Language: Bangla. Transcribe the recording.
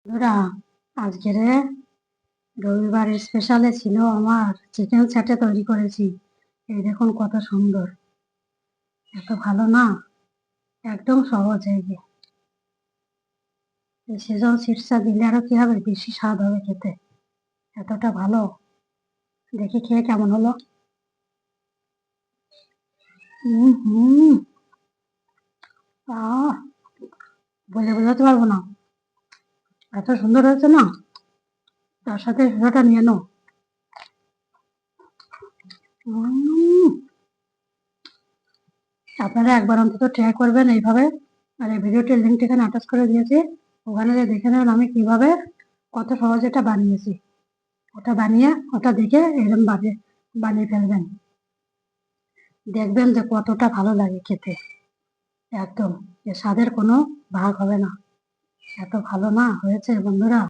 বন্ধুরা, আজকের রবিবার স্পেশালে ছিল আমার চিকেন স্যাটে তৈরি করেছি। এই দেখুন কত সুন্দর, এত ভালো না? একদম সহজ। এই সেজন সিডসটা দিলে আরো কি হবে, বেশি স্বাদ হবে খেতে। এতটা ভালো। দেখি খেয়ে কেমন হলো। হুম। আহ বলে বোঝাতে পারবো না, এত সুন্দর হয়েছে না। তার সাথে সোজাটা নিয়ে নাও। উম, আপনারা একবার অন্তত ট্রাই করবেন এইভাবে। আর এই ভিডিওটির লিঙ্ক এখানে অ্যাটাচ করে দিয়েছি, ওখানে যে দেখে নেবেন আমি কিভাবে কত সহজে এটা বানিয়েছি। ওটা দেখে এরকম ভাবে বানিয়ে ফেলবেন, দেখবেন যে কতটা ভালো লাগে খেতে। একদম এর স্বাদের কোনো ভাগ হবে না। এত ভালো না হয়েছে বন্ধুরা।